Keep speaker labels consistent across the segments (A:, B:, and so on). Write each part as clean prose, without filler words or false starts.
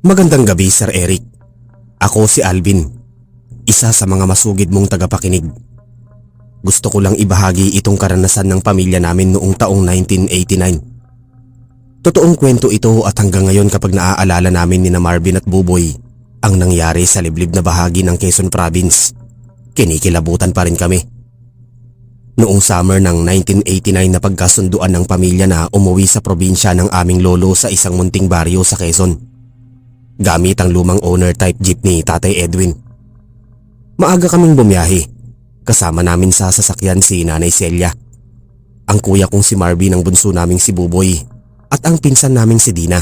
A: Magandang gabi, Sir Eric. Ako si Alvin, isa sa mga masugid mong tagapakinig. Gusto ko lang ibahagi itong karanasan ng pamilya namin noong taong 1989. Totoong kwento ito at hanggang ngayon kapag naaalala namin ni Marvin at Buboy ang nangyari sa liblib na bahagi ng Quezon Province, kinikilabutan pa rin kami. Noong summer ng 1989 na pagkasunduan ng pamilya na umuwi sa probinsya ng aming lolo sa isang munting baryo sa Quezon, gamit ang lumang owner-type jeep ni Tatay Edwin. Maaga kaming bumiyahe, kasama namin sa sasakyan si Nanay Celia, ang kuya kong si Marvin, ang bunso naming si Buboy, at ang pinsan naming si Dina.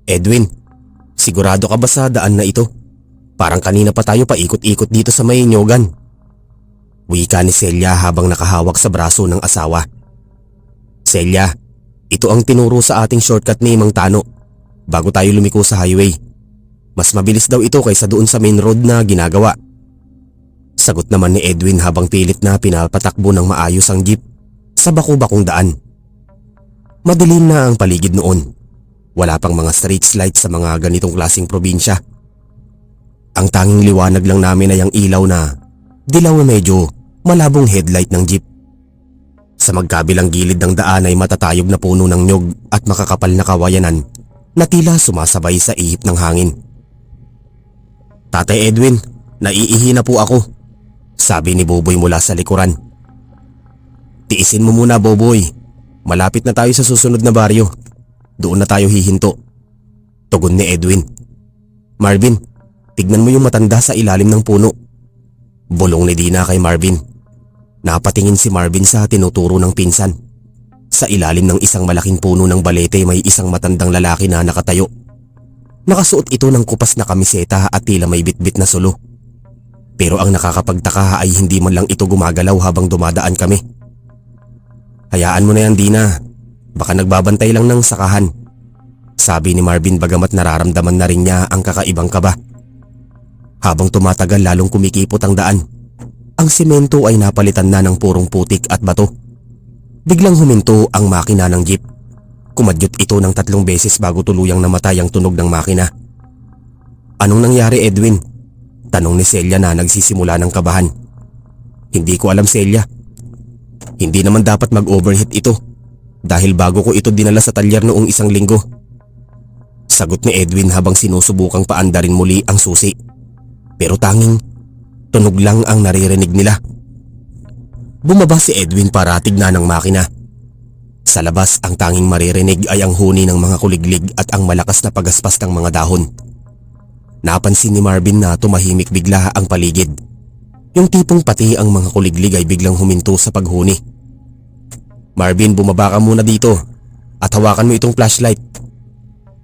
A: Edwin, sigurado ka ba sa daan na ito? Parang kanina pa tayo paikot-ikot dito sa may nyogan. Wika ni Celia habang nakahawak sa braso ng asawa. Celia, ito ang tinuro sa ating shortcut ni Mang Tano bago tayo lumiko sa highway. Mas mabilis daw ito kaysa doon sa main road na ginagawa. Sagot naman ni Edwin habang pilit na pinapatakbo ng maayos ang jeep sa baku-bakong daan. Madilim na ang paligid noon. Wala pang mga street lights sa mga ganitong klaseng probinsya. Ang tanging liwanag lang namin ay ang ilaw na dilaw na medyo malabong headlight ng jeep. Sa magkabilang gilid ng daan ay matatayog na puno ng nyog at makakapal na kawayanan na tila sumasabay sa ihip ng hangin. Tatay Edwin, naiihi na po ako, sabi ni Boboy mula sa likuran. Tiisin mo muna, Boboy. Malapit na tayo sa susunod na baryo. Doon na tayo hihinto, tugon ni Edwin. Marvin, tignan mo yung matanda sa ilalim ng puno, bulong ni Dina kay Marvin. Napatingin si Marvin sa tinuturo ng pinsan. Sa ilalim ng isang malaking puno ng balete may isang matandang lalaki na nakatayo. Nakasuot ito ng kupas na kamiseta at tila may bitbit na sulo. Pero ang nakakapagtaka ay hindi man lang ito gumagalaw habang dumadaan kami. Hayaan mo na yan, Dina. Baka nagbabantay lang ng sakahan, sabi ni Marvin bagamat nararamdaman na rin niya ang kakaibang kaba. Habang tumatagal lalong kumikipot ang daan. Ang semento ay napalitan na ng purong putik at bato. Biglang huminto ang makina ng jeep. Kumadyot ito ng 3 beses bago tuluyang namatay ang tunog ng makina. Anong nangyari, Edwin? Tanong ni Celia na nagsisimula ng kabahan. Hindi ko alam, Celia. Hindi naman dapat mag-overheat ito dahil bago ko ito dinala sa talyer noong 1 linggo. Sagot ni Edwin habang sinusubukang paandarin muli ang susi. Pero tanging tunog lang ang naririnig nila. Bumaba si Edwin para tignan ang makina. Sa labas ang tanging maririnig ay ang huni ng mga kuliglig at ang malakas na pagaspas ng mga dahon. Napansin ni Marvin na tumahimik bigla ang paligid. Yung tipong pati ang mga kuliglig ay biglang huminto sa paghuni. Marvin, bumaba ka muna dito at hawakan mo itong flashlight,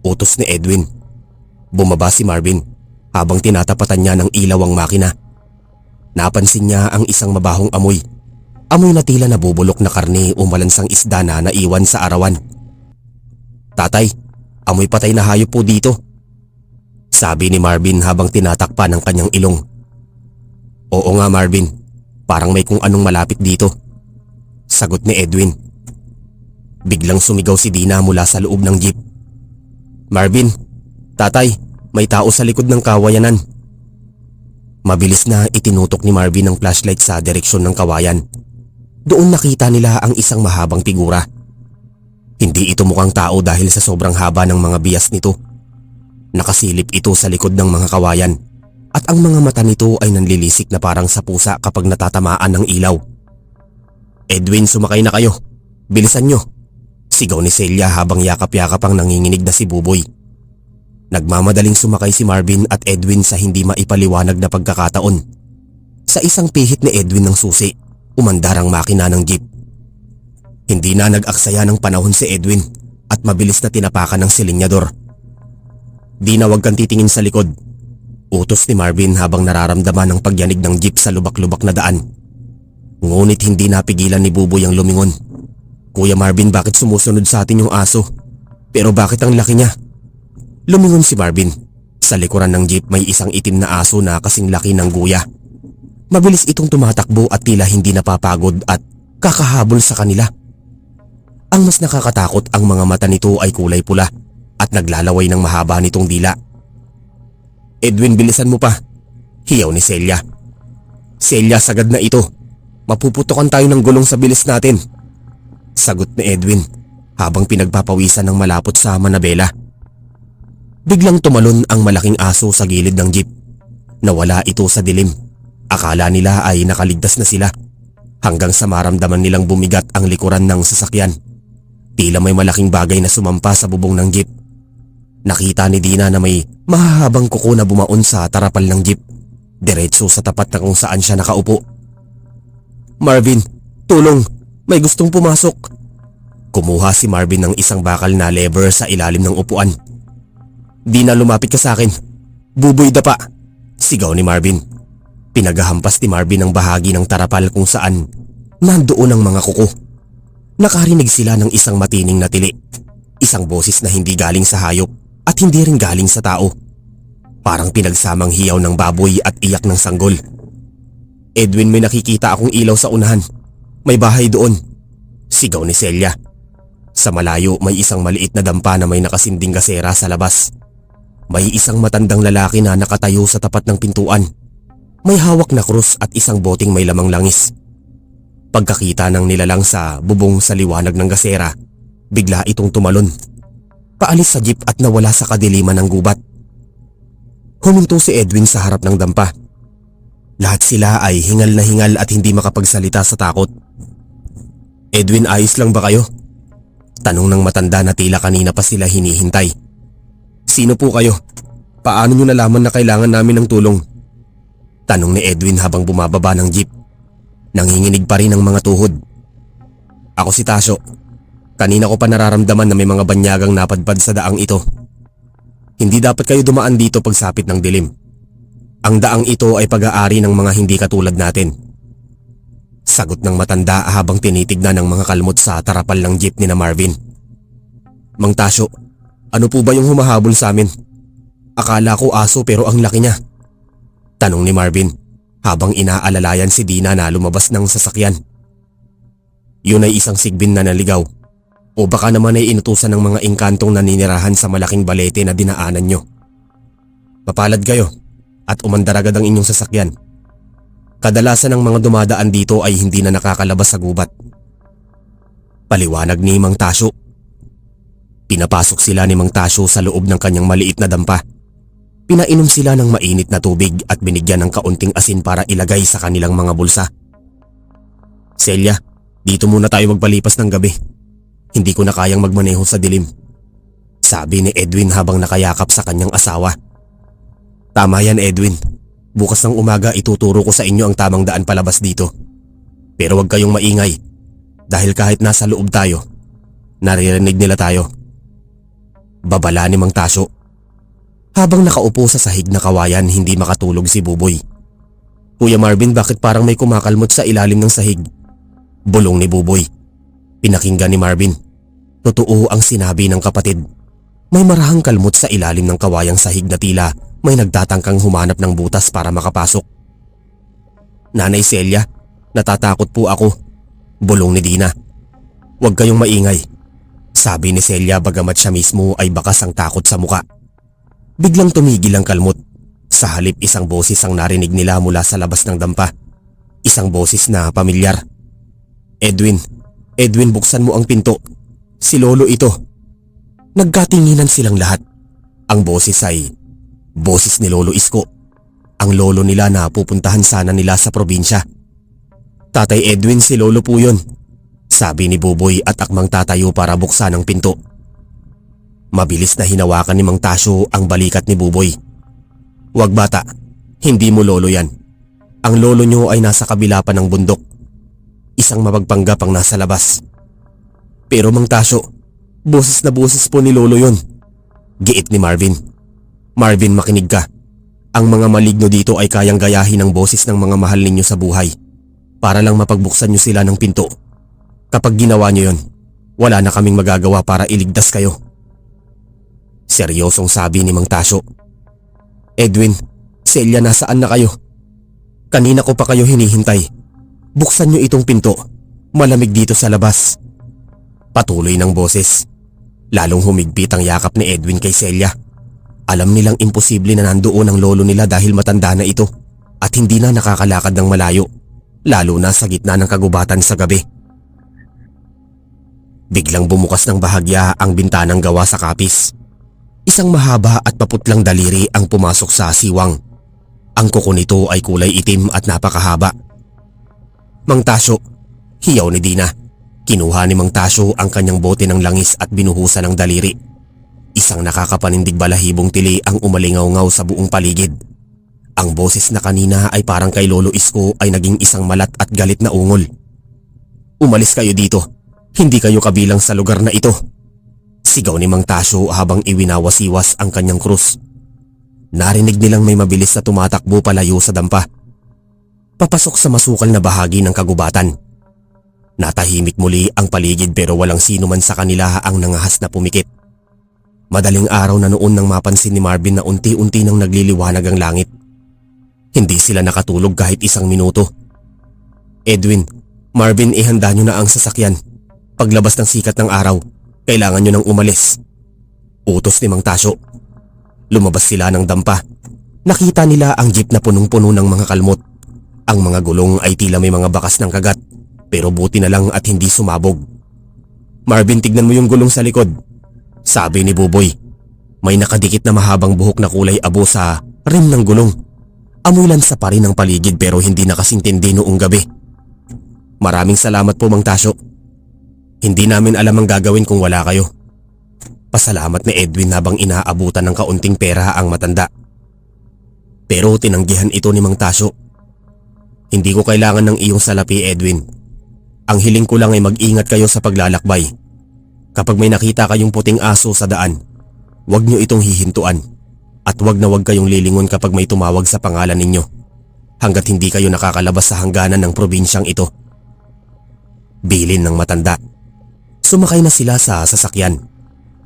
A: utos ni Edwin. Bumaba si Marvin habang tinatapatan niya ng ilaw ang makina. Napansin niya ang isang mabahong amoy. Amoy na tila nabubulok na karne o malansang isda na naiwan sa arawan. Tatay, amoy patay na hayop po dito, sabi ni Marvin habang tinatakpan ang kanyang ilong. Oo nga, Marvin, parang may kung anong malapit dito, sagot ni Edwin. Biglang sumigaw si Dina mula sa loob ng jeep. Marvin, tatay, may tao sa likod ng kawayanan. Mabilis na itinutok ni Marvin ang flashlight sa direksyon ng kawayan. Doon nakita nila ang isang mahabang figura. Hindi ito mukhang tao dahil sa sobrang haba ng mga bias nito. Nakasilip ito sa likod ng mga kawayan at ang mga mata nito ay nanlilisik na parang sa pusa kapag natatamaan ng ilaw. Edwin, sumakay na kayo. Bilisan nyo, sigaw ni Celia habang yakap-yakap ang nanginginig na si Buboy. Nagmamadaling sumakay si Marvin at Edwin sa hindi maipaliwanag na pagkakataon. Sa isang pihit ni Edwin ng susi, umandar ang makina ng jeep. Hindi na nag-aksaya ng panahon si Edwin at mabilis na tinapakan ng silinyador. Di na wag kang titingin sa likod, utos ni Marvin habang nararamdaman ang pagyanig ng jeep sa lubak-lubak na daan. Ngunit hindi napigilan ni Buboy ang lumingon. Kuya Marvin, bakit sumusunod sa atin yung aso? Pero bakit ang laki niya? Lumingon si Marvin. Sa likuran ng jeep may isang itim na aso na kasing laki ng guya. Mabilis itong tumatakbo at tila hindi napapagod at kakahabol sa kanila. Ang mas nakakatakot, ang mga mata nito ay kulay pula at naglalaway ng mahaba nitong dila. "Edwin, bilisan mo pa," hiyaw ni Celia. "Celia, sagad na ito. Mapuputukan tayo ng gulong sa bilis natin," sagot ni Edwin habang pinagpapawisan ng malapot sa manabela. Biglang tumalon ang malaking aso sa gilid ng jeep. Nawala ito sa dilim. Akala nila ay nakaligtas na sila hanggang sa maramdaman nilang bumigat ang likuran ng sasakyan. Tila may malaking bagay na sumampa sa bubong ng jeep. Nakita ni Dina na may mahahabang kuko na bumaon sa tarapal ng jeep, diretso sa tapat na kung saan siya nakaupo. "Marvin, tulong! May gustong pumasok!" Kumuha si Marvin ng isang bakal na lever sa ilalim ng upuan. "Dina, lumapit ka sa akin. Buboy dapa!" sigaw ni Marvin. Pinagahampas ni Marvin ang bahagi ng tarapal kung saan nandoon ang mga kuko. Nakarinig sila ng isang matining na tili. Isang boses na hindi galing sa hayop at hindi rin galing sa tao. Parang pinagsamang hiyaw ng baboy at iyak ng sanggol. "Edwin, may nakikita akong ilaw sa unahan. May bahay doon," sigaw ni Celia. Sa malayo may isang maliit na dampa na may nakasinding gasera sa labas. May isang matandang lalaki na nakatayo sa tapat ng pintuan. May hawak na krus at isang boteng may lamang langis. Pagkakita ng nilalang sa bubong sa liwanag ng gasera, bigla itong tumalon. Paalis sa jeep at nawala sa kadiliman ng gubat. Huminto si Edwin sa harap ng dampa. Lahat sila ay hingal na hingal at hindi makapagsalita sa takot. "Edwin, ayos lang ba kayo?" tanong ng matanda na tila kanina pa sila hinihintay. "Sino po kayo? Paano nyo nalaman na kailangan namin ng tulong?" tanong ni Edwin habang bumababa ng jeep. Nanginginig pa rin ang mga tuhod. "Ako si Tasyo. Kanina ko pa nararamdaman na may mga banyagang napadpad sa daang ito. Hindi dapat kayo dumaan dito pagsapit ng dilim. Ang daang ito ay pag-aari ng mga hindi katulad natin," sagot ng matanda habang tinitignan ng mga kalmot sa tarapal ng jeep ni na Marvin. "Mang Tasyo, ano po ba yung humahabol sa amin? Akala ko aso pero ang laki niya," tanong ni Marvin habang inaalalayan si Dina na lumabas ng sasakyan. "Yun ay isang sigbin na naligaw. O baka naman ay inutusan ng mga engkantong naninirahan sa malaking balete na dinaanan nyo. Mapalad kayo at umandar agad ang inyong sasakyan. Kadalasan ng mga dumadaan dito ay hindi na nakakalabas sa gubat," paliwanag ni Mang Tasyo. Pinapasok sila ni Mang Tasyo sa loob ng kanyang maliit na dampa. Pinainom sila ng mainit na tubig at binigyan ng kaunting asin para ilagay sa kanilang mga bulsa. "Celia, dito muna tayo magpalipas ng gabi. Hindi ko na kayang magmaneho sa dilim," sabi ni Edwin habang nakayakap sa kanyang asawa. "Tama yan, Edwin. Bukas ng umaga ituturo ko sa inyo ang tamang daan palabas dito. Pero huwag kayong maingay dahil kahit nasa loob tayo, naririnig nila tayo," babala ni Mang Tasyo. Habang nakaupo sa sahig na kawayan, hindi makatulog si Buboy. "Kuya Marvin, bakit parang may kumakalmot sa ilalim ng sahig?" bulong ni Buboy. Pinakinggan ni Marvin. Totoo ang sinabi ng kapatid. May marahang kalmot sa ilalim ng kawayang sahig na tila may nagtatangkang humanap ng butas para makapasok. "Nanay Celia, natatakot po ako," bulong ni Dina. "Huwag kayong maingay," sabi ni Celia bagamat siya mismo ay bakas ang takot sa muka. Biglang tumigil ang kalmot. Sa halip isang boses ang narinig nila mula sa labas ng dampa. Isang boses na pamilyar. Edwin, buksan mo ang pinto. Si Lolo ito." Nagkatinginan silang lahat. Ang boses ay boses ni Lolo Isko. Ang lolo nila na pupuntahan sana nila sa probinsya. "Tatay Edwin, si Lolo po yun," sabi ni Buboy at akmang tatayo para buksan ang pinto. Mabilis na hinawakan ni Mang Tasyo ang balikat ni Buboy. "Wag bata, hindi mo lolo yan. Ang lolo nyo ay nasa kabila pa ng bundok. Isang mapagpanggap ang nasa labas." "Pero Mang Tasyo, boses na boses po ni Lolo yun," giit ni Marvin. "Marvin, makinig ka. Ang mga maligno dito ay kayang gayahin ang boses ng mga mahal ninyo sa buhay para lang mapagbuksan nyo sila ng pinto. Kapag ginawa nyo yun, wala na kaming magagawa para iligtas kayo." Seryosong sabi ni Mang Tasyo. "Edwin, Celia, nasaan na kayo? Kanina ko pa kayo hinihintay. Buksan nyo itong pinto. Malamig dito sa labas." Patuloy ng boses. Lalong humigpit ang yakap ni Edwin kay Celia. Alam nilang imposible na nandoon ang lolo nila dahil matanda na ito at hindi na nakakalakad ng malayo, lalo na sa gitna ng kagubatan sa gabi. Biglang bumukas ng bahagya ang bintanang gawa sa kapis. Isang mahaba at paputlang daliri ang pumasok sa asiwang. Ang kuko nito ay kulay itim at napakahaba. Mang Tasyo, hiyaw ni Dina. Kinuha ni Mang Tasyo ang kanyang bote ng langis at binuhusan ng daliri. Isang nakakapanindig balahibong tili ang umalingaw-ngaw sa buong paligid. Ang boses na kanina ay parang kay Lolo Isko ay naging isang malat at galit na ungol. Umalis kayo dito. Hindi kayo kabilang sa lugar na ito. Sigaw ni Mang Tasyo habang iwinawasiwas ang kanyang krus. Narinig nilang may mabilis na tumatakbo palayo sa dampa, papasok sa masukal na bahagi ng kagubatan. Natahimik muli ang paligid pero walang sino man sa kanila ang nangahas na pumikit. Madaling araw na noon nang mapansin ni Marvin na unti-unti nang nagliliwanag ang langit. Hindi sila nakatulog kahit isang minuto. Edwin, Marvin, ihanda nyo na ang sasakyan. Paglabas ng sikat ng araw, kailangan nyo nang umalis. Utos ni Mang Tasyo. Lumabas sila ng dampa. Nakita nila ang jeep na punong-puno ng mga kalmot. Ang mga gulong ay tila may mga bakas ng kagat, pero buti na lang at hindi sumabog. Marvin, tignan mo yung gulong sa likod, sabi ni Buboy. May nakadikit na mahabang buhok na kulay abo sa rim ng gulong. Amoy lansa pa rin ang paligid pero hindi nakasintindi noong gabi. Maraming salamat po, Mang Tasyo. Hindi namin alam ang gagawin kung wala kayo. Pasalamat ni Edwin habang inaabutan ng kaunting pera ang matanda. Pero tinanggihan ito ni Mang Tasyo. Hindi ko kailangan ng iyong salapi, Edwin. Ang hiling ko lang ay mag-ingat kayo sa paglalakbay. Kapag may nakita kayong puting aso sa daan, huwag nyo itong hihintuan. At huwag na huwag kayong lilingon kapag may tumawag sa pangalan ninyo, hanggat hindi kayo nakakalabas sa hangganan ng probinsyang ito. Bilin ng matanda. Sumakay na sila sa sasakyan.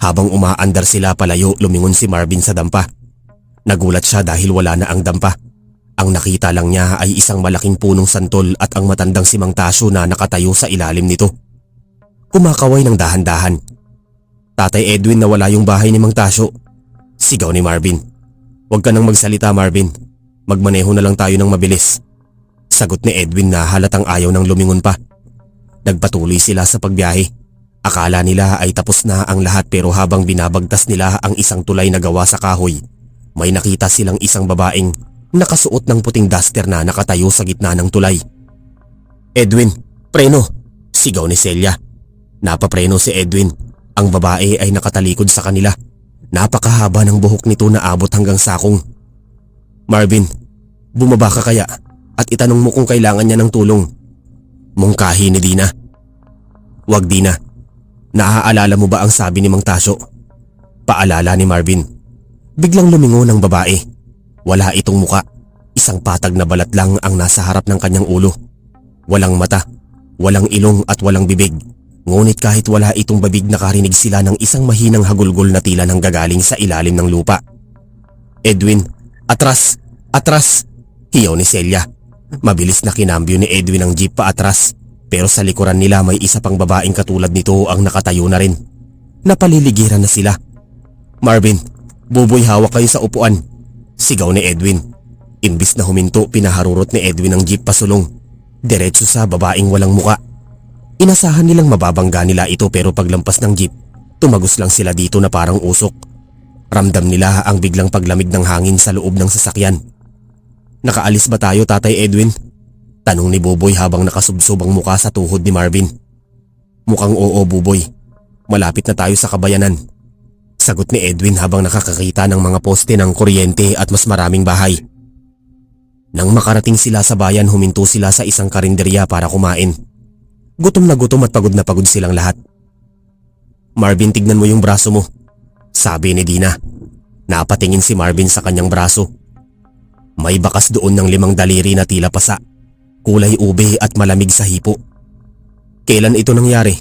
A: Habang umaandar sila palayo, lumingon si Marvin sa dampa. Nagulat siya dahil wala na ang dampa. Ang nakita lang niya ay isang malaking punong santol at ang matandang si Mang Tasyo na nakatayo sa ilalim nito. Kumakaway ng dahan-dahan. Tatay Edwin, nawala yung bahay ni Mang Tasyo, sigaw ni Marvin. Huwag ka nang magsalita, Marvin. Magmaneho na lang tayo ng mabilis, sagot ni Edwin na halatang ayaw nang lumingon pa. Nagpatuloy sila sa pagbiyahe. Akala nila ay tapos na ang lahat pero habang binabagtas nila ang isang tulay na gawa sa kahoy, may nakita silang isang babaeng nakasuot ng puting duster na nakatayo sa gitna ng tulay. Edwin, preno! Sigaw ni Celia. Napapreno si Edwin. Ang babae ay nakatalikod sa kanila. Napakahaba ng buhok nito na abot hanggang sakong. Marvin, bumaba ka kaya at itanong mo kung kailangan niya ng tulong. Mungkahi ni Dina. Wag, Dina. Naaalala mo ba ang sabi ni Mang Tasyo? Paalala ni Marvin. Biglang lumingon ang babae. Wala itong muka. Isang patag na balat lang ang nasa harap ng kanyang ulo. Walang mata, walang ilong at walang bibig. Ngunit kahit wala itong babig, nakarinig sila ng isang mahinang hagulgol na tila nang gagaling sa ilalim ng lupa. Edwin, atras! Atras! Hiyaw ni Celia. Mabilis na kinambyo ni Edwin ang jeep pa atras. Pero sa likuran nila may isa pang babaeng katulad nito ang nakatayo na rin. Napaliligiran na sila. Marvin, Buboy, hawak kayo sa upuan, sigaw ni Edwin. Imbis na huminto, pinaharurot ni Edwin ang jeep pasulong, diretso sa babaeng walang muka. Inasahan nilang mababangga nila ito pero paglampas ng jeep, tumagos lang sila dito na parang usok. Ramdam nila ang biglang paglamig ng hangin sa loob ng sasakyan. Nakaalis ba tayo, Tatay Edwin? Tanong ni Buboy habang nakasubsob ang muka sa tuhod ni Marvin. Mukhang oo, Buboy. Malapit na tayo sa kabayanan, sagot ni Edwin habang nakakakita ng mga poste ng kuryente at mas maraming bahay. Nang makarating sila sa bayan, huminto sila sa isang karinderya para kumain. Gutom na gutom at pagod silang lahat. Marvin, tignan mo yung braso mo, sabi ni Dina. Napatingin si Marvin sa kanyang braso. May bakas doon ng 5 daliri na tila pasa, kulay ube at malamig sa hipo. Kailan ito nangyari?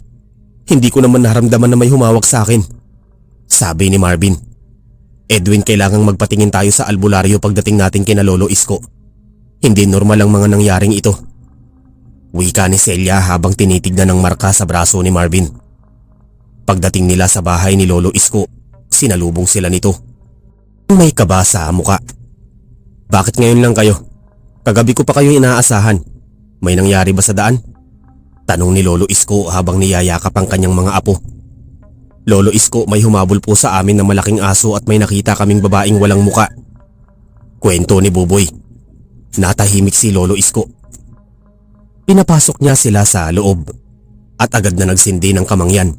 A: Hindi ko naman naramdaman na may humawak sa akin, sabi ni Marvin. Edwin, kailangang magpatingin tayo sa albularyo pagdating natin kina Lolo Isko. Hindi normal ang mga nangyaring ito, wika ni Celia habang tinitignan ang marka sa braso ni Marvin. Pagdating nila sa bahay ni Lolo Isko, sinalubong sila nito. May kaba sa muka. Bakit ngayon lang kayo? Kagabi ko pa kayo inaasahan. May nangyari ba sa daan? Tanong ni Lolo Isko habang niyayakap ang kanyang mga apo. Lolo Isko, may humabol po sa amin ng malaking aso at may nakita kaming babaeng walang muka. Kwento ni Buboy. Natahimik si Lolo Isko. Pinapasok niya sila sa loob at agad na nagsindi ng kamangyan.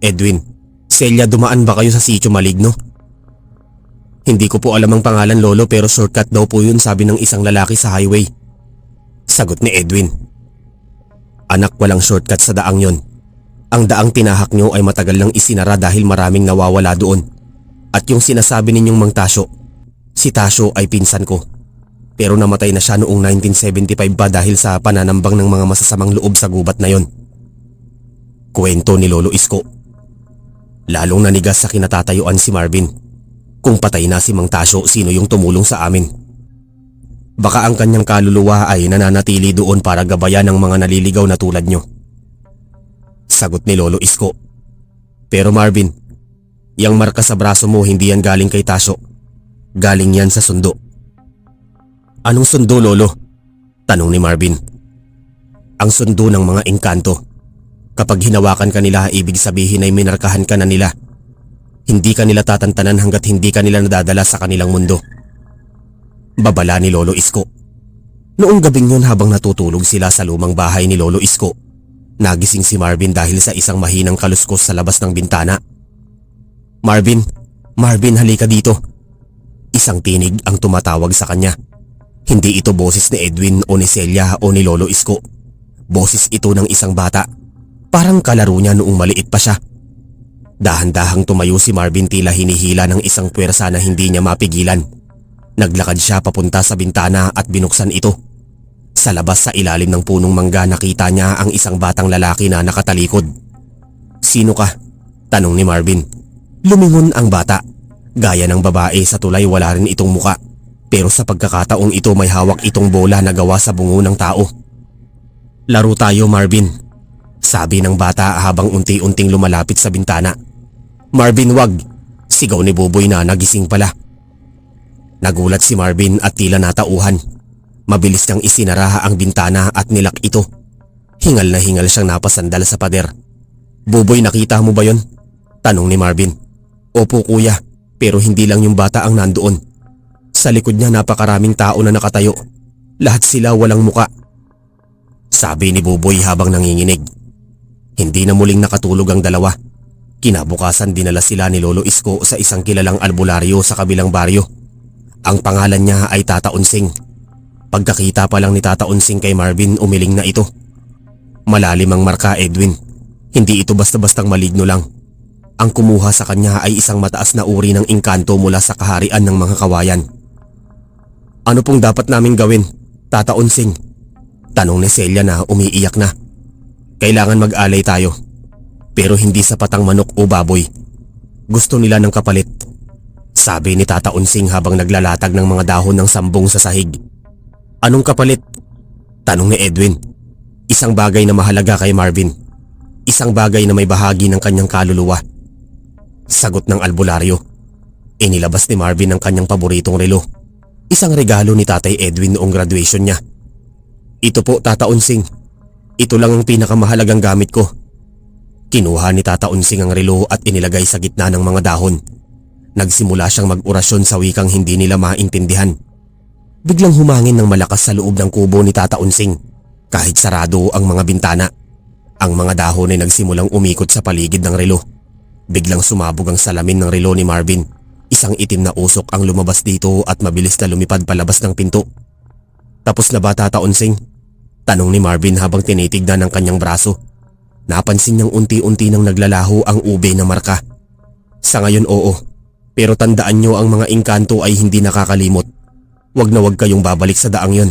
A: Edwin, Celia, dumaan ba kayo sa sitio Maligno? Hindi ko po alam ang pangalan, Lolo, pero shortcut daw po yun, sabi ng isang lalaki sa highway. Sagot ni Edwin. Anak, walang shortcut sa daang yon. Ang daang tinahak nyo ay matagal nang isinara dahil maraming nawawala doon. At yung sinasabi ninyong Mang Tasyo, si Tasyo ay pinsan ko. Pero namatay na siya noong 1975 pa dahil sa pananambang ng mga masasamang loob sa gubat na yon. Kwento ni Lolo Isko. Lalong nanigas sa kinatatayuan si Marvin. Kung patay na si Mang Tasyo, sino yung tumulong sa amin? Baka ang kanyang kaluluwa ay nananatili doon para gabayan ng mga naliligaw na tulad nyo. Sagot ni Lolo Isko. Pero Marvin, yang marka sa braso mo hindi yan galing kay Tasyo. Galing yan sa sundo. Anong sundo, Lolo? Tanong ni Marvin. Ang sundo ng mga engkanto. Kapag hinawakan ka nila, ibig sabihin ay minarkahan ka na nila. Hindi ka nila tatantanan hanggat hindi ka nila nadadala sa kanilang mundo. Babala ni Lolo Isko. Noong gabing yun habang natutulog sila sa lumang bahay ni Lolo Isko, nagising si Marvin dahil sa isang mahinang kaluskos sa labas ng bintana. Marvin, Marvin, halika dito. Isang tinig ang tumatawag sa kanya. Hindi ito boses ni Edwin o ni Celia o ni Lolo Isko. Boses ito ng isang bata. Parang kalaro niya noong maliit pa siya. Dahan-dahang tumayo si Marvin, tila hinihila ng isang puwersa na hindi niya mapigilan. Naglakad siya papunta sa bintana at binuksan ito. Sa labas sa ilalim ng punong mangga nakita niya ang isang batang lalaki na nakatalikod. Sino ka? Tanong ni Marvin. Lumingon ang bata. Gaya ng babae sa tulay, wala rin itong muka. Pero sa pagkakataong ito may hawak itong bola na gawa sa bungo ng tao. Laro tayo, Marvin, sabi ng bata habang unti-unting lumalapit sa bintana. Marvin, wag! Sigaw ni Buboy na nagising pala. Nagulat si Marvin at tila natauhan. Mabilis niyang isinara ang bintana at nilak ito. Hingal na hingal siyang napasandal sa pader. Buboy, nakita mo ba yon? Tanong ni Marvin. Opo kuya, pero hindi lang yung bata ang nandoon. Sa likod niya napakaraming tao na nakatayo. Lahat sila walang muka. Sabi ni Buboy habang nanginginig. Hindi na muling nakatulog ang dalawa. Kinabukasan dinala sila ni Lolo Isko sa isang kilalang albularyo sa kabilang baryo. Ang pangalan niya ay Tata Unsing. Pagkakita pa lang ni Tata Unsing kay Marvin, umiling na ito. Malalim ang marka, Edwin. Hindi ito basta-bastang maligno lang. Ang kumuha sa kanya ay isang mataas na uri ng engkanto mula sa kaharian ng mga kawayan. Ano pong dapat namin gawin, Tata Unsing? Tanong ni Celia na umiiyak na. Kailangan mag-alay tayo. Pero hindi sa patang manok o baboy. Gusto nila ng kapalit. Sabi ni Tata Unsing habang naglalatag ng mga dahon ng sambong sa sahig. Anong kapalit? Tanong ni Edwin. Isang bagay na mahalaga kay Marvin. Isang bagay na may bahagi ng kanyang kaluluwa. Sagot ng albularyo. Inilabas ni Marvin ang kanyang paboritong relo. Isang regalo ni Tatay Edwin noong graduation niya. Ito po, Tata Unsing. Ito lang ang pinakamahalagang gamit ko. Kinuha ni Tata Unsing ang relo at inilagay sa gitna ng mga dahon. Nagsimula siyang mag-orasyon sa wikang hindi nila maintindihan. Biglang humangin ng malakas sa loob ng kubo ni Tata Unsing. Kahit sarado ang mga bintana, ang mga dahon ay nagsimulang umikot sa paligid ng relo. Biglang sumabog ang salamin ng relo ni Marvin. Isang itim na usok ang lumabas dito at mabilis na lumipad palabas ng pinto. Tapos na ba, Tata Unsing? Tanong ni Marvin habang tinitignan ang kanyang braso. Napansin niyang unti-unti nang naglalaho ang ube na marka. Sa ngayon, oo. Pero tandaan niyo, ang mga engkanto ay hindi nakakalimot. Wag na wag kayong babalik sa daang yon.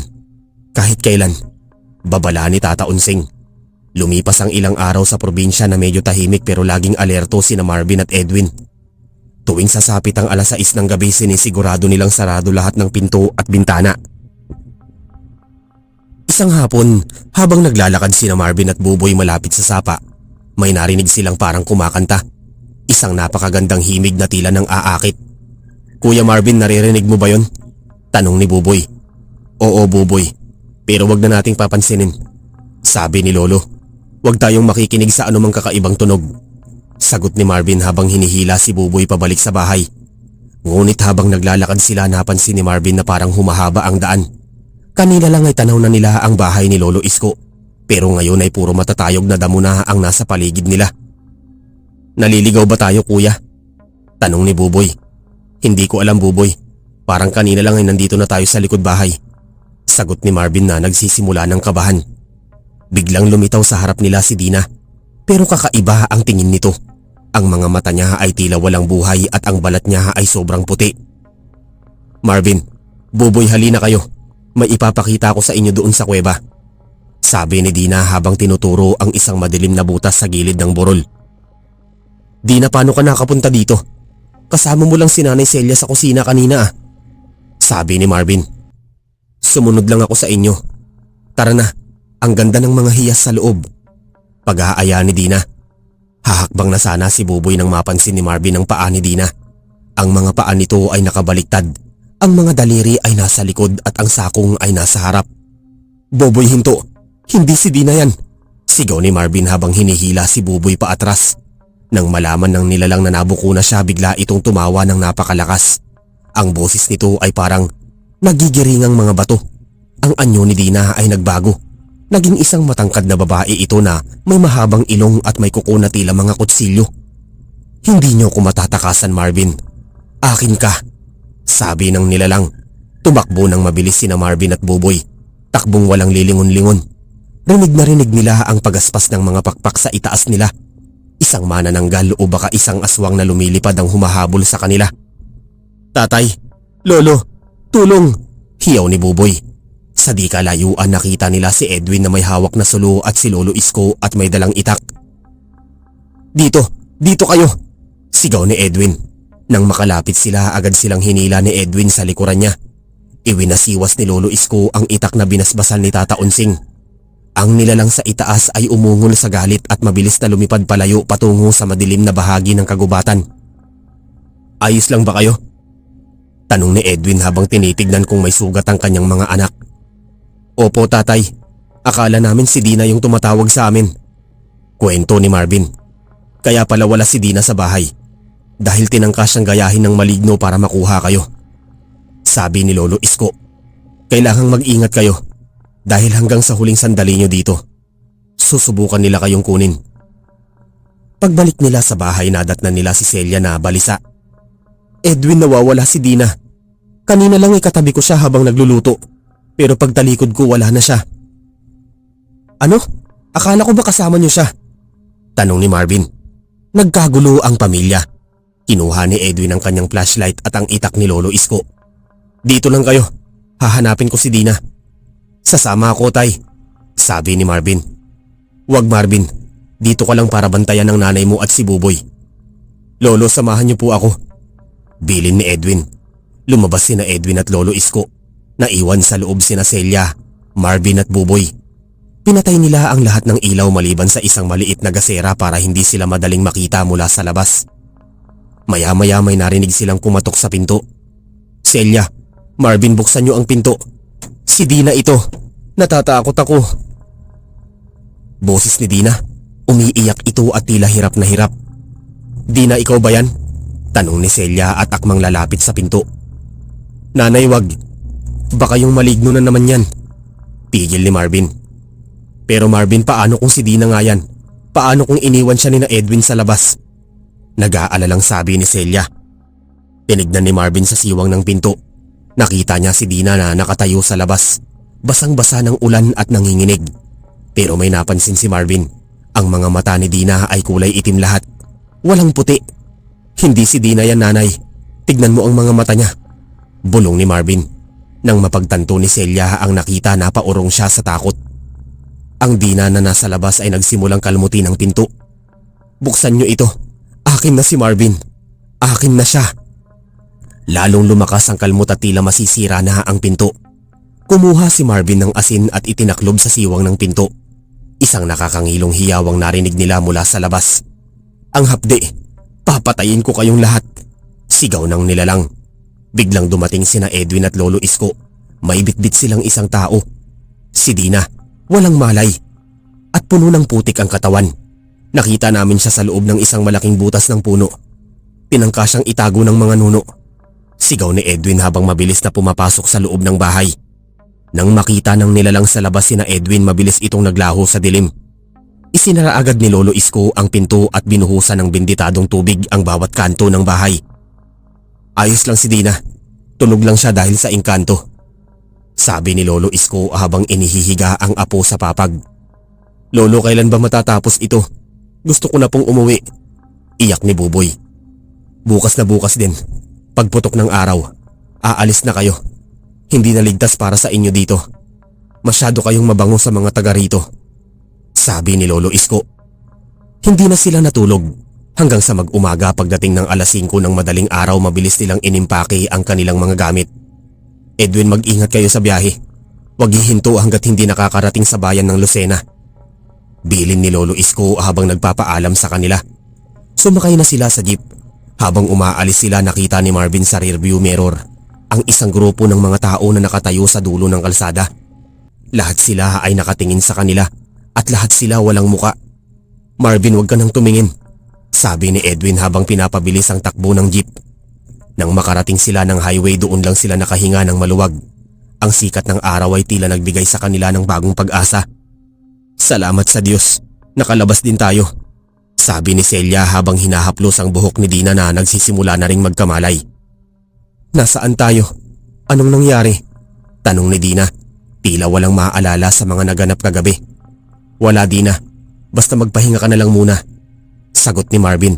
A: Kahit kailan. Babala ni Tata Unsing. Lumipas ang ilang araw sa probinsya na medyo tahimik pero laging alerto sina Marvin at Edwin. Tuwing sasapit ang alas 6 ng gabi, sinisigurado nilang sarado lahat ng pinto at bintana. Isang hapon, habang naglalakad sina Marvin at Buboy malapit sa sapa, May narinig silang parang kumakanta. Isang napakagandang himig na tila ng aakit. "Kuya Marvin, naririnig mo ba yon?" tanong ni Buboy. "Oo Buboy, pero wag na nating papansinin," sabi ni Lolo. "Wag tayong makikinig sa anumang kakaibang tunog," sagot ni Marvin habang hinihila si Buboy pabalik sa bahay. Ngunit habang naglalakad sila, napansin ni Marvin na parang humahaba ang daan. Kanina lang ay tanaw na nila ang bahay ni Lolo Isko, pero ngayon ay puro matatayog na damo na ang nasa paligid nila. "Naliligaw ba tayo kuya?" tanong ni Buboy. "Hindi ko alam Buboy, parang kanina lang ay nandito na tayo sa likod bahay," sagot ni Marvin na nagsisimula ng kabahan. Biglang lumitaw sa harap nila si Dina, pero kakaiba ang tingin nito. Ang mga mata niya ay tila walang buhay at ang balat niya ay sobrang puti. "Marvin, Buboy, halina kayo. May ipapakita ko sa inyo doon sa kuweba," sabi ni Dina habang tinuturo ang isang madilim na butas sa gilid ng burol. "Dina, paano ka nakapunta dito? Kasama mo lang si Nanay Celia sa kusina kanina ah," sabi ni Marvin. "Sumunod lang ako sa inyo. Tara na, ang ganda ng mga hiyas sa loob," pag-aaya ni Dina. Hahakbang na sana si Buboy nang mapansin ni Marvin ang paa ni Dina. Ang mga paa nito ay nakabaliktad. Ang mga daliri ay nasa likod at ang sakong ay nasa harap. "Buboy, hinto! Hindi si Dina yan!" sigaw ni Marvin habang hinihila si Buboy paatras. Nang malaman ng nilalang na nabuko na siya, bigla itong tumawa ng napakalakas. Ang boses nito ay parang nagigiringang mga bato. Ang anyo ni Dina ay nagbago. Naging isang matangkad na babae ito na may mahabang ilong at may kuko na tila mga kutsilyo. "Hindi niyo ko matatakasan Marvin. Akin ka," sabi ng nilalang. Tumakbo ng mabilis sina Marvin at Buboy. Takbong walang lilingon-lingon. Rinig na rinig nila ang pagaspas ng mga pakpak sa itaas nila. Isang manananggal o baka isang aswang na lumilipad ang humahabol sa kanila. "Tatay! Lolo! Tulong!" hiyaw ni Buboy. Sa di kalayuan nakita nila si Edwin na may hawak na sulo at si Lolo Isko at may dalang itak. "Dito! Dito kayo!" sigaw ni Edwin. Nang makalapit sila, agad silang hinila ni Edwin sa likuran niya. Iwinasiwas ni Lolo Isko ang itak na binasbasan ni Tata Unsing. Ang nilalang sa itaas ay umungol sa galit at mabilis na lumipad palayo patungo sa madilim na bahagi ng kagubatan. "Ayos lang ba kayo?" tanong ni Edwin habang tinitignan kung may sugat ang kanyang mga anak. "Opo tatay, akala namin si Dina yung tumatawag sa amin," kwento ni Marvin. "Kaya pala wala si Dina sa bahay dahil tinangka siyang gayahin ng maligno para makuha kayo," sabi ni Lolo Isko. "Kailangang mag-ingat kayo dahil hanggang sa huling sandali nyo dito, susubukan nila kayong kunin." Pagbalik nila sa bahay, nadatnan nila si Celia na balisa. "Edwin, nawawala si Dina. Kanina lang ikatabi ko siya habang nagluluto, pero pagtalikod ko wala na siya." "Ano? Akala ko ba kasama niyo siya?" tanong ni Marvin. Nagkagulo ang pamilya. Kinuha ni Edwin ang kanyang flashlight at ang itak ni Lolo Isko. "Dito lang kayo. Hahanapin ko si Dina." "Sasama ako tay," sabi ni Marvin. "Wag Marvin, dito ka lang para bantayan ng nanay mo at si Buboy." "Lolo, samahan niyo po ako," bilin ni Edwin. Lumabas sina Edwin at Lolo Isko. Naiwan sa loob sina Celia, Marvin at Buboy. Pinatay nila ang lahat ng ilaw maliban sa isang maliit na gasera para hindi sila madaling makita mula sa labas. Maya-maya may narinig silang kumatok sa pinto. "Celia, Marvin, buksan niyo ang pinto. Si Dina ito. Natatakot ako." Boses ni Dina. Umiiyak ito at tila hirap na hirap. "Dina, ikaw ba yan?" tanong ni Celia at akmang lalapit sa pinto. "Nanay, wag. Baka yung maligno na naman yan," pigil ni Marvin. "Pero Marvin, paano kung si Dina nga yan? Paano kung iniwan siya ni na Edwin sa labas?" Nag-aalalang sabi ni Celia. Tinignan ni Marvin sa siwang ng pinto. Nakita niya si Dina na nakatayo sa labas. Basang-basa ng ulan at nanginginig. Pero may napansin si Marvin. Ang mga mata ni Dina ay kulay itim lahat. Walang puti. "Hindi si Dina yan nanay. Tignan mo ang mga mata niya," bulong ni Marvin. Nang mapagtanto ni Celia ang nakita, napaurong siya sa takot. Ang Dina na nasa labas ay nagsimulang kalmutin ang pinto. "Buksan niyo ito. Akin na si Marvin. Akin na siya." Lalong lumakas ang kalmot at tila masisira na ang pinto. Kumuha si Marvin ng asin at itinaklob sa siwang ng pinto. Isang nakakangilong hiyawang narinig nila mula sa labas. "Ang hapde! Papatayin ko kayong lahat!" Sigaw ng nilalang. Biglang dumating sina Edwin at Lolo Isko. May bitbit silang isang tao. Si Dina, walang malay. At puno ng putik ang katawan. Nakita namin siya sa loob ng isang malaking butas ng puno. Tinangka siyang itago ng mga nuno. Sigaw ni Edwin habang mabilis na pumapasok sa loob ng bahay. Nang makita ng nilalang sa labas sina Edwin, mabilis itong naglaho sa dilim. Isinara agad ni Lolo Isko ang pinto at binuhusan ng benditadong tubig ang bawat kanto ng bahay. "Ayos lang si Dina. Tulog lang siya dahil sa engkanto," sabi ni Lolo Isko habang inihihiga ang apo sa papag. "Lolo, kailan ba matatapos ito? Gusto ko na pong umuwi," iyak ni Buboy. "Bukas na bukas din. Pagputok ng araw, aalis na kayo. Hindi na ligtas para sa inyo dito. Masyado kayong mabango sa mga taga rito," sabi ni Lolo Isko. Hindi na sila natulog hanggang sa mag-umaga. Pagdating ng alas 5 ng madaling araw, mabilis nilang inimpake ang kanilang mga gamit. "Edwin, mag-ingat kayo sa biyahe. Huwag hihinto hanggat hindi nakakarating sa bayan ng Lucena," bilin ni Lolo Isko habang nagpapaalam sa kanila. Sumakay na sila sa jeep. Habang umaalis sila, nakita ni Marvin sa rearview mirror ang isang grupo ng mga tao na nakatayo sa dulo ng kalsada. Lahat sila ay nakatingin sa kanila at lahat sila walang muka. "Marvin, huwag ka nang tumingin," sabi ni Edwin habang pinapabilis ang takbo ng jeep. Nang makarating sila ng highway, doon lang sila nakahinga ng maluwag. Ang sikat ng araw ay tila nagbigay sa kanila ng bagong pag-asa. "Salamat sa Diyos, nakalabas din tayo," sabi ni Celia habang hinahaplos ang buhok ni Dina na nagsisimula na ring magkamalay. "Nasaan tayo? Anong nangyari?" tanong ni Dina. Tila walang maaalala sa mga naganap kagabi. "Wala, Dina. Basta magpahinga ka na lang muna," sagot ni Marvin.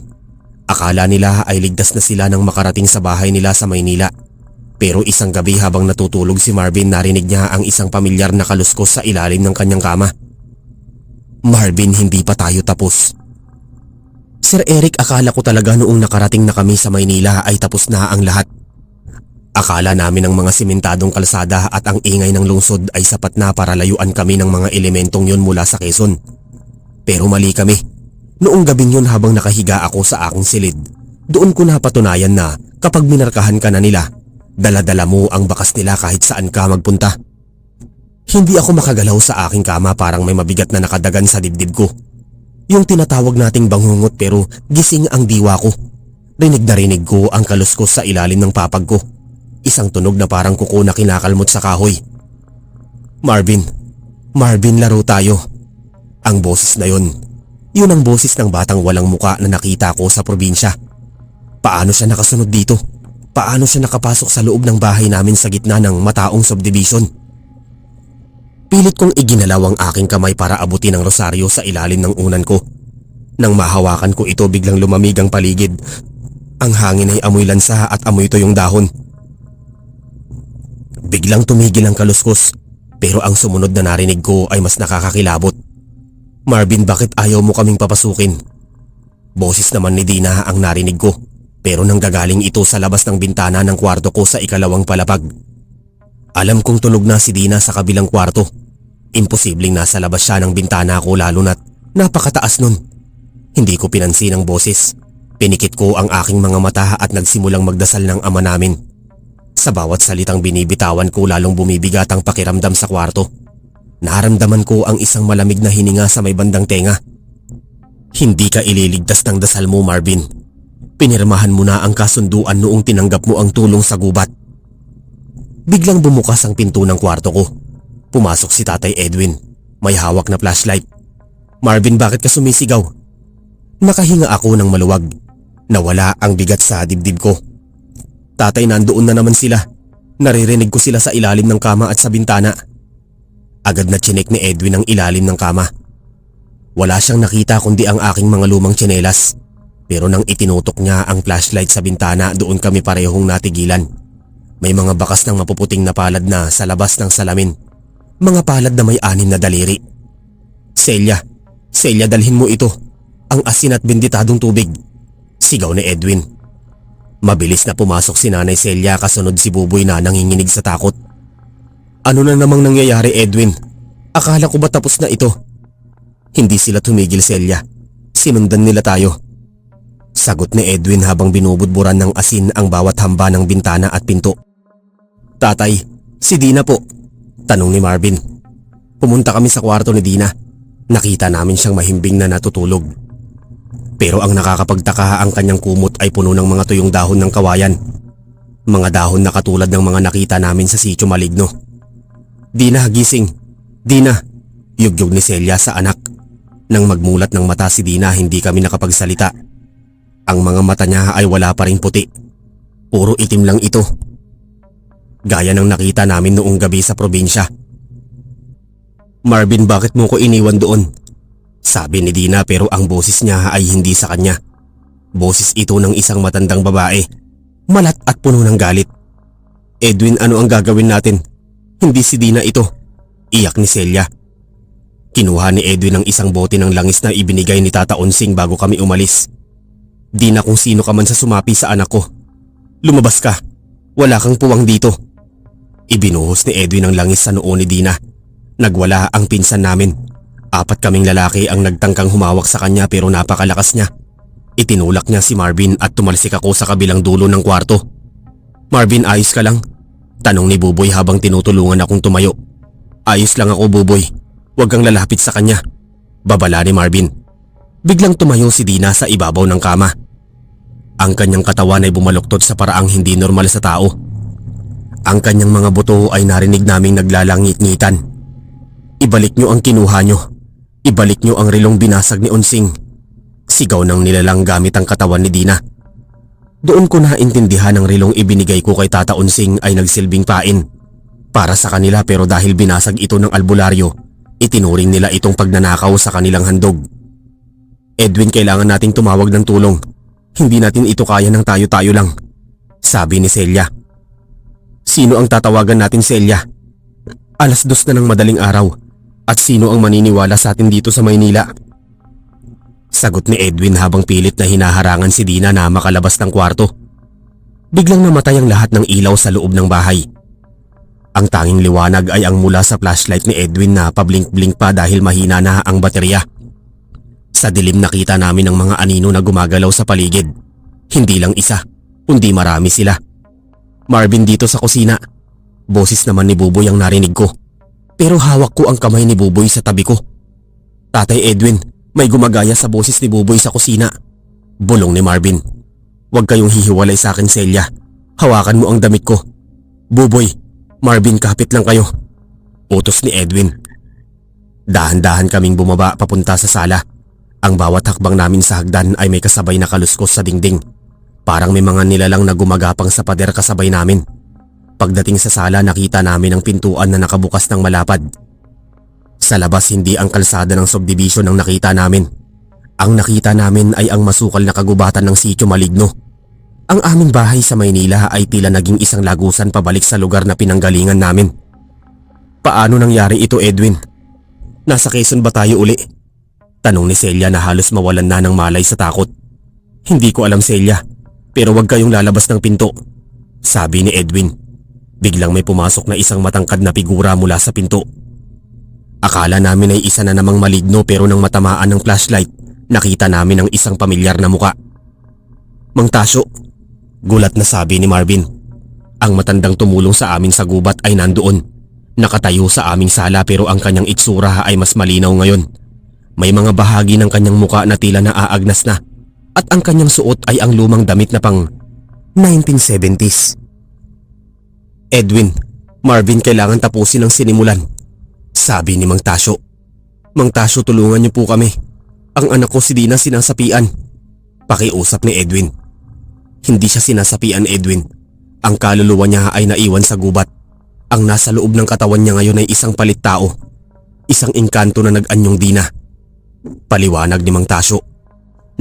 A: Akala nila ay ligtas na sila nang makarating sa bahay nila sa Maynila. Pero isang gabi habang natutulog si Marvin, narinig niya ang isang pamilyar na kaluskos sa ilalim ng kanyang kama. "Marvin, hindi pa tayo tapos." "Sir Eric, akala ko talaga noong nakarating na kami sa Maynila ay tapos na ang lahat. Akala namin ang mga simentadong kalsada at ang ingay ng lungsod ay sapat na para layuan kami ng mga elementong yun mula sa Quezon. Pero mali kami. Noong gabing yun habang nakahiga ako sa aking silid, doon ko napatunayan na kapag minarkahan ka na nila, dala-dala mo ang bakas nila kahit saan ka magpunta. Hindi ako makagalaw sa aking kama, parang may mabigat na nakadagan sa dibdib ko. Yung tinatawag nating bangungot, pero gising ang diwa ko. Rinig na rinig ko ang kaluskos sa ilalim ng papag ko. Isang tunog na parang kuko na kinakalmot sa kahoy. Marvin, laro tayo." Ang boses na yun ang boses ng batang walang muka na nakita ko sa probinsya. Paano siya nakasunod dito? Paano siya nakapasok sa loob ng bahay namin sa gitna ng mataong subdivision? Pilit kong iginalaw ang aking kamay para abutin ang rosaryo sa ilalim ng unan ko. Nang mahawakan ko ito, biglang lumamig ang paligid. Ang hangin ay amoy lansa at amoy tuyong dahon. Biglang tumigil ang kaluskos, pero ang sumunod na narinig ko ay mas nakakakilabot. "Marvin, bakit ayaw mo kaming papasukin?" Boses naman ni Dina ang narinig ko, pero nanggagaling ito sa labas ng bintana ng kwarto ko sa ikalawang palapag. Alam kong tulog na si Dina sa kabilang kwarto. Imposibleng nasa labas siya ng bintana ko, lalo na't napakataas nun. Hindi ko pinansin ang boses. Pinikit ko ang aking mga mata at nagsimulang magdasal ng Ama namin. Sa bawat salitang binibitawan ko, lalong bumibigat ang pakiramdam sa kwarto. Naramdaman ko ang isang malamig na hininga sa may bandang tenga. "Hindi ka ililigtas ng dasal mo, Marvin. Pinirmahan mo na ang kasunduan noong tinanggap mo ang tulong sa gubat." Biglang bumukas ang pinto ng kwarto ko. Pumasok si Tatay Edwin. May hawak na flashlight. "Marvin, bakit ka sumisigaw?" Nakahinga ako ng maluwag. Nawala ang bigat sa dibdib ko. "Tatay, nandoon na naman sila. Naririnig ko sila sa ilalim ng kama at sa bintana." Agad na chinek ni Edwin ang ilalim ng kama. Wala siyang nakita kundi ang aking mga lumang tsinelas. Pero nang itinutok niya ang flashlight sa bintana, doon kami parehong natigilan. May mga bakas ng mapuputing na palad na sa labas ng salamin. Mga palad na may 6 na daliri. Celia, dalhin mo ito. Ang asin at benditadong tubig," sigaw ni Edwin. Mabilis na pumasok si Nanay Celia, kasunod si Buboy na nanginginig sa takot. "Ano na namang nangyayari, Edwin? Akala ko ba tapos na ito?" Hindi sila tumigil, Celia. Sinundan nila tayo. Sagot ni Edwin habang binubudburan ng asin ang bawat hamba ng bintana at pinto. Tatay, si Dina po. Tanong ni Marvin. Pumunta kami sa kwarto ni Dina. Nakita namin siyang mahimbing na natutulog. Pero ang nakakapagtaka, ang kanyang kumot ay puno ng mga tuyong dahon ng kawayan. Mga dahon na katulad ng mga nakita namin sa Sitio Maligno. Dina, gising. Dina, yugyug ni Celia sa anak. Nang magmulat ng mata si Dina, hindi kami nakapagsalita. Ang mga mata niya ay wala pa ring puti. Puro itim lang ito. Gaya ng nakita namin noong gabi sa probinsya. Marvin, bakit mo ko iniwan doon? Sabi ni Dina, pero ang boses niya ay hindi sa kanya. Boses ito ng isang matandang babae. Malat at puno ng galit. Edwin, ano ang gagawin natin? Hindi si Dina ito. Iyak ni Celia. Kinuha ni Edwin ang isang bote ng langis na ibinigay ni Tata Onsing bago kami umalis. Dina, kung sino ka man sa sumapi sa anak ko. Lumabas ka. Wala kang puwang dito. Ibinuhos ni Edwin ang langis sa noo ni Dina. Nagwala ang pinsan namin. 4 kaming lalaki ang nagtangkang humawak sa kanya pero napakalakas niya. Itinulak niya si Marvin at tumalsik ako sa kabilang dulo ng kwarto. Marvin, ayos ka lang? Tanong ni Buboy habang tinutulungan akong tumayo. Ayos lang ako, Buboy. Huwag kang lalapit sa kanya. Babala ni Marvin. Biglang tumayo si Dina sa ibabaw ng kama. Ang kanyang katawan ay bumaluktot sa paraang hindi normal sa tao. Ang kanyang mga buto ay narinig naming naglalangit-ngitan. Ibalik niyo ang kinuha niyo. Ibalik niyo ang relong binasag ni Onsing. Sigaw ng nilalang gamit ang katawan ni Dina. Doon ko naintindihan ang relong ibinigay ko kay Tata Onsing ay nagsilbing pain para sa kanila, pero dahil binasag ito ng albularyo, itinuring nila itong pagnanakaw sa kanilang handog. Edwin, kailangan nating tumawag ng tulong. Hindi natin ito kaya ng tayo-tayo lang, sabi ni Celia. Sino ang tatawagan natin, Celia? 2:00 na ng madaling araw. At sino ang maniniwala sa atin dito sa Maynila? Sagot ni Edwin habang pilit na hinaharangan si Dina na makalabas ng kwarto. Biglang namatay ang lahat ng ilaw sa loob ng bahay. Ang tanging liwanag ay ang mula sa flashlight ni Edwin na pablink-blink pa dahil mahina na ang baterya. Sa dilim nakita namin ang mga anino na gumagalaw sa paligid. Hindi lang isa, kundi marami sila. Marvin, dito sa kusina. Boses naman ni Buboy ang narinig ko. Pero hawak ko ang kamay ni Buboy sa tabi ko. Tatay Edwin, may gumagaya sa boses ni Buboy sa kusina. Bulong ni Marvin. Huwag kayong hihiwalay sa akin, Celia. Hawakan mo ang damit ko. Buboy, Marvin, kapit lang kayo. Utos ni Edwin. Dahan-dahan kaming bumaba papunta sa sala. Ang bawat hakbang namin sa hagdan ay may kasabay na kaluskos sa dingding. Parang may mga nilalang na gumagapang sa pader kasabay namin. Pagdating sa sala, nakita namin ang pintuan na nakabukas ng malapad. Sa labas, hindi ang kalsada ng subdivision ang nakita namin. Ang nakita namin ay ang masukal na kagubatan ng Sitio Maligno. Ang aming bahay sa Maynila ay tila naging isang lagusan pabalik sa lugar na pinanggalingan namin. Paano nangyari ito, Edwin? Nasa Quezon ba tayo uli? Tanong ni Celia na halos mawalan na ng malay sa takot. Hindi ko alam, Celia, pero wag kayong lalabas ng pinto, sabi ni Edwin. Biglang may pumasok na isang matangkad na figura mula sa pinto. Akala namin ay isa na namang maligno, pero nang matamaan ng flashlight, nakita namin ang isang pamilyar na muka. Mang Tasyo, gulat na sabi ni Marvin. Ang matandang tumulong sa amin sa gubat ay nandoon. Nakatayo sa aming sala, pero ang kanyang itsura ay mas malinaw ngayon. May mga bahagi ng kanyang muka na tila naaagnas na, at ang kanyang suot ay ang lumang damit na pang 1970s. Edwin, Marvin, kailangan tapusin ang sinimulan, sabi ni Mang Tasyo. Mang Tasyo, tulungan niyo po kami. Ang anak ko si Dina sinasapian, pakiusap ni Edwin. Hindi siya sinasapian, Edwin. Ang kaluluwa niya ay naiwan sa gubat. Ang nasa loob ng katawan niya ngayon ay isang palit tao. Isang engkanto na nag-anyong Dina. Paliwanag ni Mang Tasyo.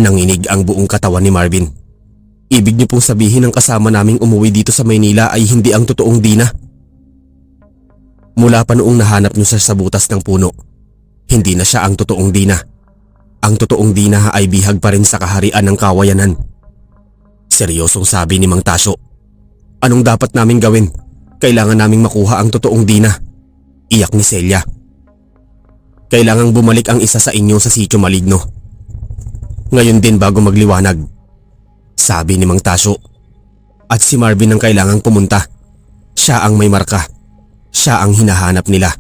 A: Nanginig ang buong katawan ni Marvin. Ibig niyo pong sabihin ang kasama naming umuwi dito sa Maynila ay hindi ang totoong Dina? Mula pa noong nahanap niyo sa butas ng puno, hindi na siya ang totoong Dina. Ang totoong Dina ay bihag pa rin sa kaharian ng kawayanan. Seryosong sabi ni Mang Tasyo. Anong dapat naming gawin? Kailangan naming makuha ang totoong Dina, iyak ni Celia. Kailangang bumalik ang isa sa inyo sa sitio maligno. Ngayon din bago magliwanag, sabi ni Mang Tasyo. At si Marvin ang kailangang pumunta. Siya ang may marka. Siya ang hinahanap nila.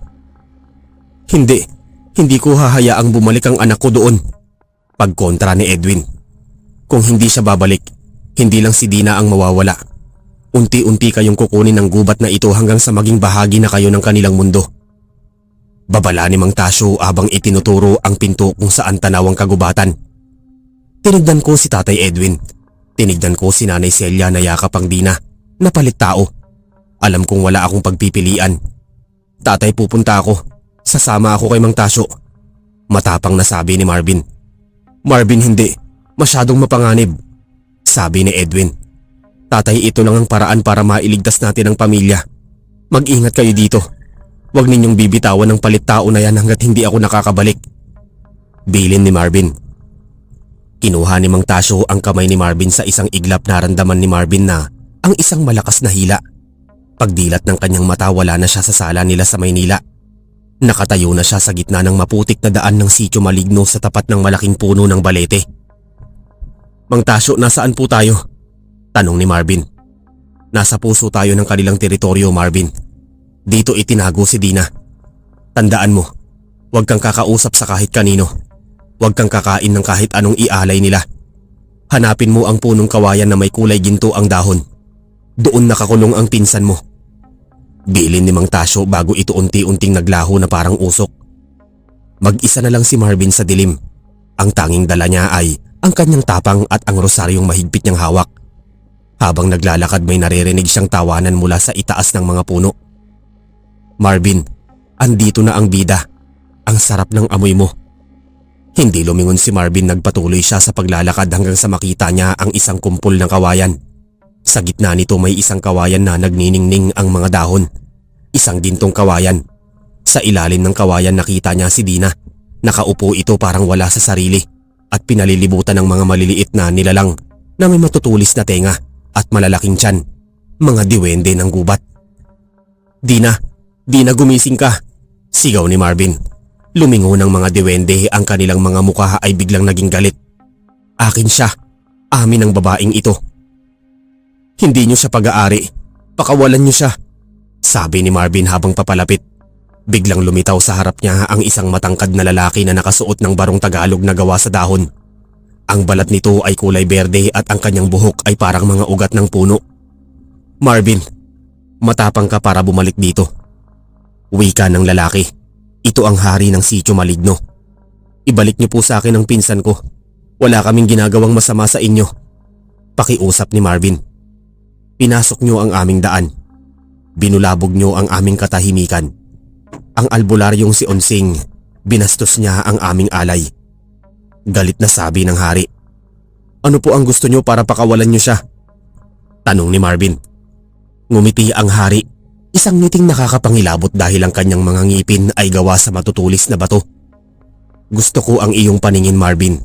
A: Hindi ko hahayaang bumalik ang anak ko doon. Pagkontra ni Edwin. Kung hindi siya babalik, hindi lang si Dina ang mawawala. Unti-unti kayong kukunin ng gubat na ito hanggang sa maging bahagi na kayo ng kanilang mundo. Babala ni Mang Tasyo habang itinuturo ang pinto kung saan tanaw ang kagubatan. Tinignan ko si Tatay Edwin. Tinignan ko si Nanay Celia na yakap ang Dina, na palit tao. Alam kong wala akong pagpipilian. Tatay, pupunta ako. Sasama ako kay Mang Tasyo. Matapang na sabi ni Marvin. Marvin, hindi. Masyadong mapanganib, sabi ni Edwin. Tatay, ito lang ang paraan para mailigtas natin ang pamilya. Mag-ingat kayo dito. Huwag ninyong bibitawan ng palit tao na yan hanggat hindi ako nakakabalik, bilin ni Marvin. Kinuha ni Mang Tasyo ang kamay ni Marvin sa isang iglap. Naramdaman ni Marvin na ang isang malakas na hila. Pagdilat ng kanyang mata, wala na siya sa sala nila sa Maynila. Nakatayo na siya sa gitna ng maputik na daan ng sitio maligno sa tapat ng malaking puno ng balete. Mang Tasyo, nasaan po tayo? Tanong ni Marvin. Nasa puso tayo ng kanilang teritoryo, Marvin. Dito itinago si Dina. Tandaan mo, huwag kang kakausap sa kahit kanino. Huwag kang kakain ng kahit anong ialay nila. Hanapin mo ang punong kawayan na may kulay ginto ang dahon. Doon nakakulong ang pinsan mo, bilin ni Mang Tasyo bago ito unti-unting naglaho na parang usok. Mag-isa na lang si Marvin sa dilim. Ang tanging dala niya ay ang kanyang tapang at ang rosaryong mahigpit niyang hawak. Habang naglalakad, may naririnig siyang tawanan mula sa itaas ng mga puno. Marvin, andito na ang bida. Ang sarap ng amoy mo. Hindi lumingon si Marvin. Nagpatuloy siya sa paglalakad hanggang sa makita niya ang isang kumpol ng kawayan. Sa gitna nito may isang kawayan na nagniningning ang mga dahon. Isang gintong kawayan. Sa ilalim ng kawayan nakita niya si Dina. Nakaupo ito parang wala sa sarili at pinalilibutan ng mga maliliit na nilalang na may matutulis na tenga at malalaking tiyan. Mga diwende ng gubat. Dina, gumising ka, sigaw ni Marvin. Lumingon ng mga diwende. Ang kanilang mga mukha ay biglang naging galit. Akin siya. Amin ang babaeng ito. Hindi niyo siya pag-aari. Pakawalan niyo siya, sabi ni Marvin habang papalapit. Biglang lumitaw sa harap niya ang isang matangkad na lalaki na nakasuot ng barong Tagalog na gawa sa dahon. Ang balat nito ay kulay berde at ang kanyang buhok ay parang mga ugat ng puno. Marvin, matapang ka para bumalik dito, wika ng lalaki. Ito ang hari ng sitio maligno. Ibalik niyo po sa akin ang pinsan ko. Wala kaming ginagawang masama sa inyo, pakiusap ni Marvin. Pinasok niyo ang aming daan. Binulabog niyo ang aming katahimikan. Ang albularyong si Onsing, binastos niya ang aming alay. Galit na sabi ng hari. Ano po ang gusto niyo para pakawalan niyo siya? Tanong ni Marvin. Ngumiti ang hari. Isang ngiting nakakapangilabot dahil ang kanyang mga ngipin ay gawa sa matutulis na bato. Gusto ko ang iyong paningin, Marvin.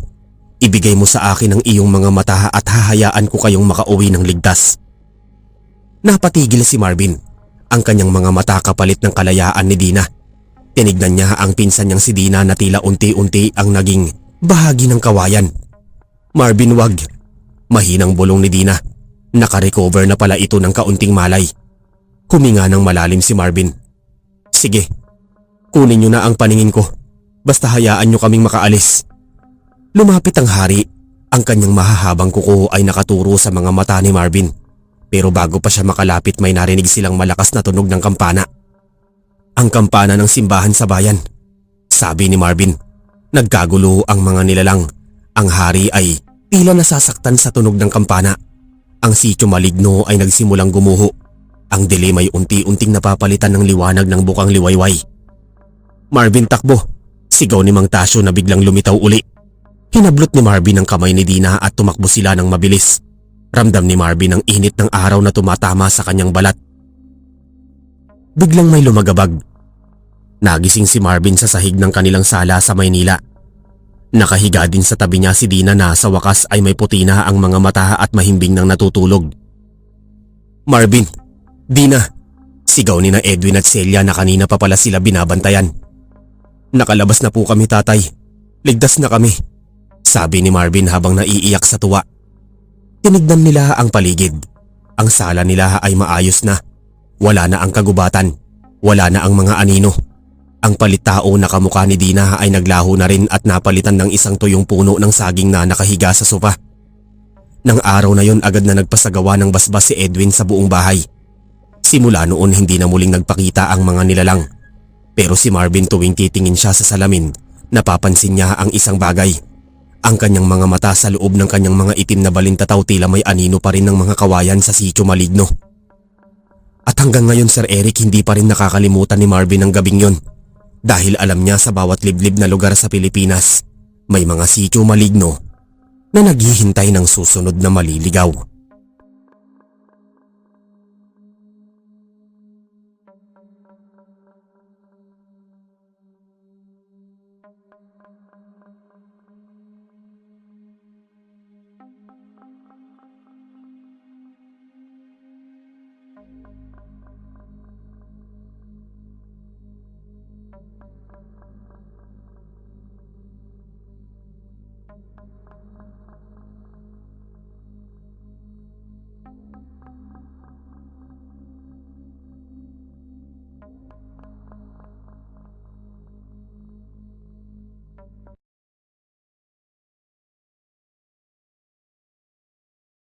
A: Ibigay mo sa akin ang iyong mga mata at hahayaan ko kayong makauwi ng ligtas. Napatigil si Marvin. Ang kanyang mga mata kapalit ng kalayaan ni Dina. Tinignan niya ang pinsan niyang si Dina na tila unti-unti ang naging bahagi ng kawayan. Marvin, wag. Mahinang bulong ni Dina. Nakarecover na pala ito ng kaunting malay. Huminga ng malalim si Marvin. Sige, kunin niyo na ang paningin ko. Basta hayaan niyo kaming makaalis. Lumapit ang hari. Ang kanyang mahahabang kuko ay nakaturo sa mga mata ni Marvin. Pero bago pa siya makalapit may narinig silang malakas na tunog ng kampana. Ang kampana ng simbahan sa bayan, sabi ni Marvin. Nagkagulo ang mga nilalang. Ang hari ay tila nasasaktan sa tunog ng kampana. Ang sitio maligno ay nagsimulang gumuho. Ang dilim ay unti-unting napapalitan ng liwanag ng bukang liwayway. Marvin, takbo, sigaw ni Mang Tasyo na biglang lumitaw uli. Hinablot ni Marvin ang kamay ni Dina at tumakbo sila ng mabilis. Ramdam ni Marvin ang init ng araw na tumatama sa kanyang balat. Biglang may lumagabag. Nagising si Marvin sa sahig ng kanilang sala sa Maynila. Nakahiga din sa tabi niya si Dina na sa wakas ay may puti na ang mga mata at mahimbing nang natutulog. Marvin, Dina, sigaw ni na Edwin at Celia na kanina pa pala sila binabantayan. Nakalabas na po kami, tatay. Ligtas na kami, sabi ni Marvin habang naiiyak sa tuwa. Tinignan nila ang paligid. Ang sala nila ay maayos na. Wala na ang kagubatan. Wala na ang mga anino. Ang palit-tao na kamukha ni Dina ay naglaho na rin at napalitan ng isang tuyong puno ng saging na nakahiga sa sofa. Nang araw na yon agad na nagpasagawa ng basbas si Edwin sa buong bahay. Simula noon hindi na muling nagpakita ang mga nilalang. Pero si Marvin tuwing titingin siya sa salamin, napapansin niya ang isang bagay. Ang kanyang mga mata sa loob ng kanyang mga itim na balintataw tila may anino pa rin ng mga kawayan sa sitio maligno. At hanggang ngayon, Sir Eric, hindi pa rin nakakalimutan ni Marvin ang gabing yon. Dahil alam niya sa bawat liblib na lugar sa Pilipinas, may mga sitio maligno na naghihintay ng susunod na maliligaw.